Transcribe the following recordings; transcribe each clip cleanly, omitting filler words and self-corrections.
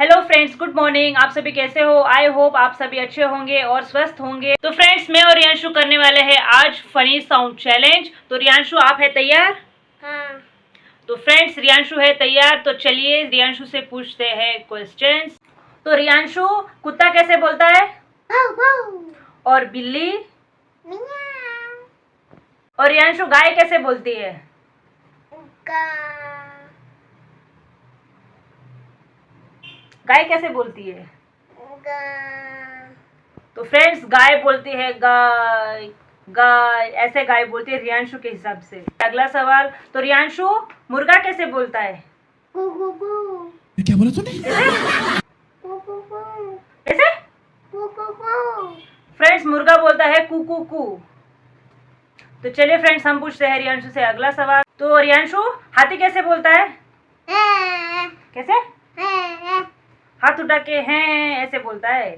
Hello friends, good morning. आप सभी कैसे हो? आई होप आप सभी अच्छे होंगे और स्वस्थ होंगे। तो फ्रेंड्स, मैं और रियांशु करने वाले हैं आज फनी साउंड चैलेंज। तो रियांशु, आप है तैयार? हाँ। तो फ्रेंड्स, रियांशु है तैयार। तो चलिए रियांशु से पूछते हैं क्वेश्चंस। तो रियांशु, कुत्ता कैसे बोलता है? वाव वाव। और बिल्ली? मियाँ। और रियांशु, गाय कैसे बोलती है? गा। गाय कैसे बोलती है? गा। तो फ्रेंड्स, गाय बोलती है गाय गाय, ऐसे गाय बोलती है रियांशु के हिसाब से। अगला सवाल। तो रियांशु, मुर्गा कैसे बोलता है? गु गु गु। ये क्या बोला तूने? गु गु गु। कैसे? गु गु गु। फ्रेंड्स, मुर्गा बोलता है कू कू कू। तो चलिए फ्रेंड्स, हम पूछते हैं रियांशु से अगला सवाल। तो रियांशु, हाथी कैसे बोलता है? कैसे? हाथ उठा के हैं ऐसे बोलता है।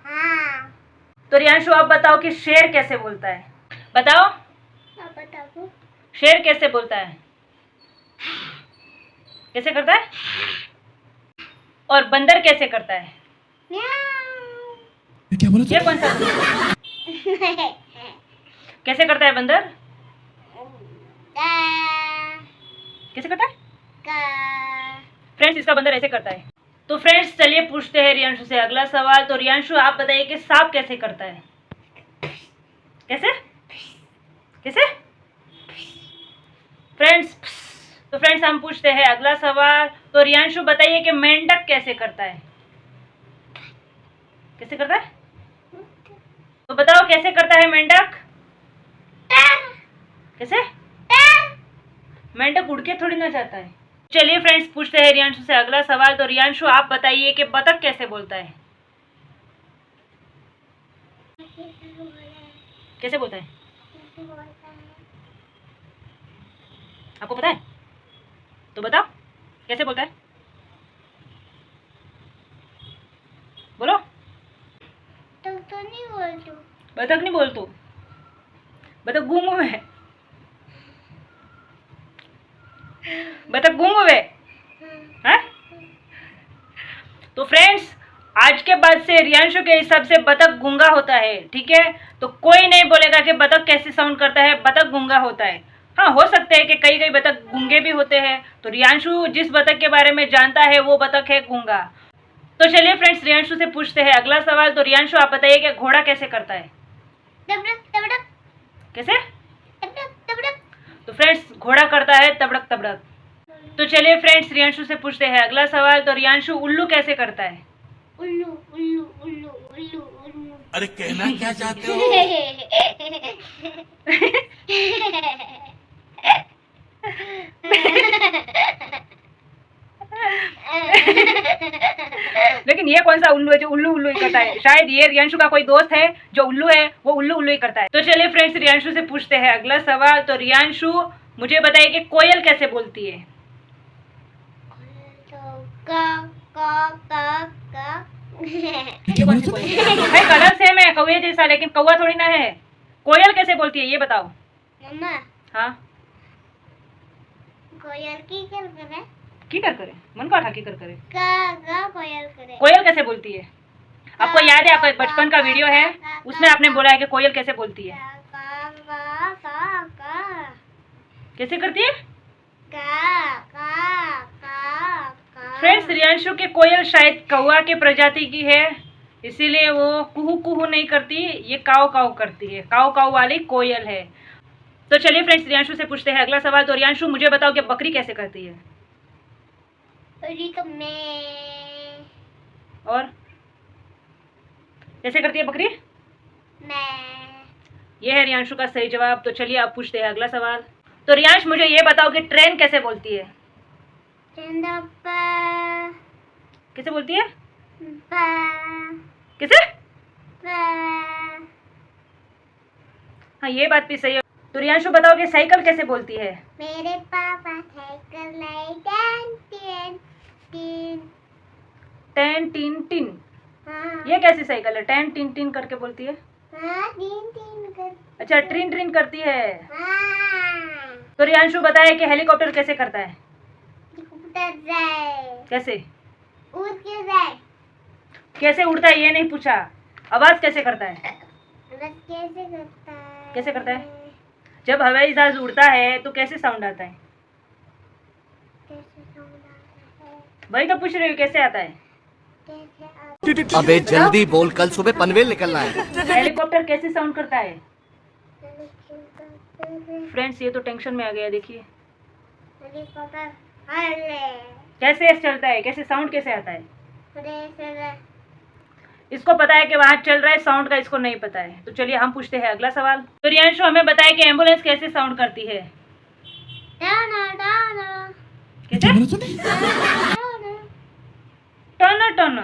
हाँ। तो रियांशु, आप बताओ कि शेर कैसे बोलता है? बताओ, अब बताओ। शेर कैसे बोलता है? कैसे करता है? और बंदर कैसे करता है? म्याऊ। ये क्या बोला ये तूने? कौन सा कैसे करता है बंदर? गा। कैसे करता है? गा। फ्रेंड्स, इसका बंदर ऐसे करता है। तो फ्रेंड्स, चलिए पूछते हैं रियांशु से अगला सवाल। तो रियांशु, आप बताइए कि सांप कैसे करता है? कैसे? कैसे? फ्रेंड्स, तो फ्रेंड्स, हम पूछते हैं अगला सवाल। तो रियांशु, बताइए कि मेंढक कैसे करता है? कैसे करता है? तो बताओ, कैसे करता है मेंढक? कैसे? मेंढक उड़ के थोड़ी ना जाता है। चलिए फ्रेंड्स, पूछते हैं रियांशु से अगला सवाल। तो रियांशु, आप बताइए कि बतख कैसे बोलता है? कैसे बोलता है? आपको पता है? तो बताओ, कैसे बोलता है? बोलो। तो नहीं बोल तू। बतख नहीं बोल तू, बतख गुम है। बतख गुम है। हैं? तो फ्रेंड्स, आज के बाद से रियांशु के हिसाब से बतख गूंगा होता है, ठीक है? तो कोई नहीं बोलेगा कि बतख कैसे साउंड करता है, बतख गूंगा होता है। हाँ, हो सकता है कि कई कई बतख गूंगे भी होते हैं। तो रियांशु जिस बतख के बारे में जानता है वो बतख है गूंगा। तो चलिए फ्रेंड्स, रियांशु से पूछते हैं अगला सवाल। तो रियांशु, आप बताइए कि घोड़ा कैसे करता है? तबड़क तबड़क कैसे? तबड़क तबड़क। तो फ्रेंड्स, घोड़ा करता है तबड़क तबड़क। तो चलिए फ्रेंड्स, रियांशु से पूछते हैं अगला सवाल। तो रियांशु, उल्लू कैसे करता है? उल्लू उल्लू उल्लू उल्लू उल्लू। अरे कहना क्या चाहते हो? लेकिन ये कौन सा उल्लू है जो उल्लू उल्लू ही करता है? शायद ये रियांशु का कोई दोस्त है जो उल्लू है, वो उल्लू उल्लू ही करता है। तो चलिए फ्रेंड्स, रियांशु से पूछते हैं अगला सवाल। तो रियांशु, मुझे बताइए कि कोयल कैसे बोलती है? का का का का। ये क्या बोला तूने? भाई, कलर सेम है कौवे जैसा, लेकिन कौवा थोड़ी ना है। कोयल कैसे बोलती है ये बताओ। मम्मा, हाँ, कोयल की क्या करे? की कर करे, मन का उठा की कर करे। का कोयल करे। कोयल कैसे बोलती है? आपको याद है, आपका एक बचपन का वीडियो है, उसमें आपने बोला है कि कोयल कैसे बोलती है। का कैसे करती है? का फ्रेंड्स, रियांशु की कोयल शायद कौवा के प्रजाति की है, इसीलिए वो कुहू कुहू नहीं करती, ये काव काव करती है। काव काव वाली कोयल है। तो चलिए फ्रेंड्स, रियांशु से पूछते हैं अगला सवाल। तो रियांशु, मुझे बताओ कि बकरी कैसे करती है? और कैसे करती है बकरी? ये है रियांशु का सही जवाब। तो चलिए आप पूछते हैं अगला सवाल। तो रियांश, मुझे ये बताओ कि ट्रेन कैसे बोलती है? कैसे बोलती है? कैसे? हाँ, ये बात भी सही है। तो रियांशु, बताओ कि साइकिल कैसे बोलती है? मेरे पापा साइकिल लाई टन टन टन। टेन टिन टिन। हाँ। ये कैसी साइकिल है? टेन टिन टिन करके बोलती है। हाँ, तीन तीन कर। अच्छा, ट्रिन ट्रिन करती है। हाँ। तो रियांशु बताए कि हेलीकॉप्टर कैसे करता है? हेलीकॉप्टर जाए। कैसे? उड़ के जाए कैसे उड़ता है ये नहीं पूछा, आवाज कैसे करता है? बस कैसे करता है? कैसे करता है? जब हवाई जहाज उड़ता है तो कैसे साउंड आता है? कैसे साउंड आता है? वही तो पूछ रही हूँ, कैसे आता है? कैसे आता अबे जल्दी बोल, कल सुबह पनवेल निकलना है। हेलीकॉप्टर कैसे साउंड करता है? है? फ्रेंड्स ये तो टेंशन में आ गया, देखिए हेलीकॉप्टर हल्ले कैसे चलता है, कैसे साउंड कैसे आता है? प्रेशर इसको पता है कि वहाँ चल रहा है, साउंड का इसको नहीं पता है। तो चलिए हम पूछते हैं अगला सवाल। तो रियांशु हमें बताए कि एम्बुलेंस कैसे साउंड करती है? डाना डाना कैसे? क्या बोला तूने? Dana turn turn.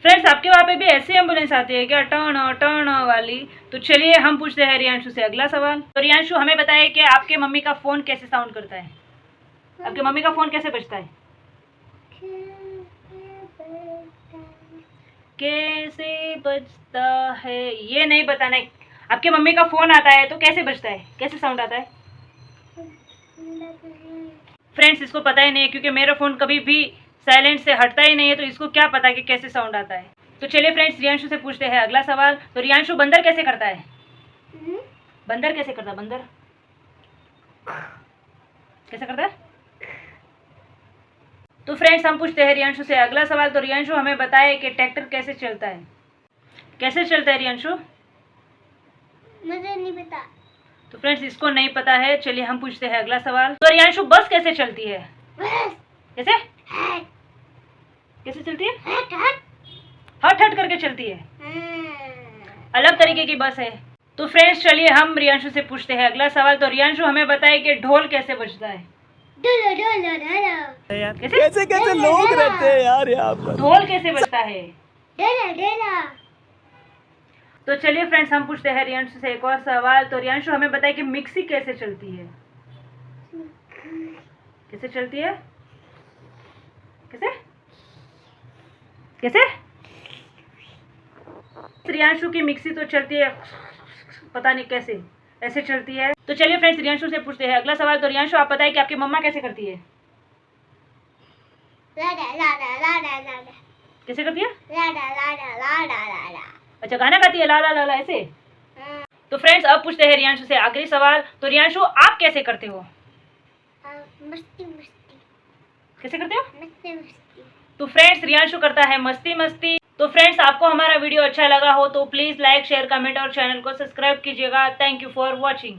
फ्रेंड्स आपके वहाँ पे भी ऐसी एम्बुलेंस आती है क्या, टर्न टर्न वाली? तो चलिए हम पूछते हैं रियांशु से अगला सवाल। तो रियांशु हमें बताए कि आपके मम्मी का फोन कैसे साउंड करता है? आपके मम्मी का फोन कैसे बजता है? कैसे बजता है ये नहीं बताना है। आपके मम्मी का फोन आता है तो कैसे बजता है, कैसे साउंड आता है? फ्रेंड्स इसको पता ही नहीं है क्योंकि मेरा फोन कभी भी साइलेंट से हटता ही नहीं है, तो इसको क्या पता कि कैसे साउंड आता है। तो चलिए फ्रेंड्स रियांशु से पूछते हैं अगला सवाल। तो रियांशु बंदर कैसे करता है? बंदर कैसे करता है? बंदर कैसे करता है? तो फ्रेंड्स हम पूछते हैं रियांशु से अगला सवाल। तो रियांशु हमें बताए कि ट्रैक्टर कैसे चलता है? कैसे चलता है रियांशु? मुझे नहीं पता। तो फ्रेंड्स इसको नहीं पता है। चलिए हम पूछते हैं अगला सवाल। तो रियांशु बस कैसे चलती है? बस कैसे हट कैसे चलती है? हट हट हट हट करके चलती है, अलग तरीके की बस है। तो फ्रेंड्स चलिए हम रियांशु से पूछते हैं अगला सवाल। तो रियांशु हमें बताए कि ढोल कैसे बजता है? डोलो डोलो डोलो कैसे कैसे कैसे लोग रहते हैं यार यहाँ पर। ढोल कैसे बजता है? डोलो डोलो तो चलिए फ्रेंड्स हम पूछते हैं रियांशु से एक और सवाल। तो रियांशु हमें बताए कि मिक्सी कैसे चलती है? कैसे चलती है? कैसे कैसे? रियांशु की मिक्सी तो चलती है, पता नहीं कैसे, ऐसे चलती है। तो चलिए फ्रेंड्स रियांशु से पूछते हैं अगला सवाल। तो रियांशु आप बताइए कि आपकी मम्मा कैसे करती है? लाडा लाडा लाडा लाडा कैसे करती है? लाडा लाडा लाडा लाडा अच्छा गाना गाती है, ला ला ला ला ऐसे। तो फ्रेंड्स अब पूछते हैं रियांशु से आखिरी सवाल। तो रियांशु आप कैसे करते हो? मस्ती मस्ती कैसे करते हो? मस्ती मस्ती। तो फ्रेंड्स रियांशु करता है मस्ती मस्ती। तो फ्रेंड्स आपको हमारा वीडियो अच्छा लगा हो तो प्लीज़ लाइक शेयर कमेंट और चैनल को सब्सक्राइब कीजिएगा। Thank you for watching.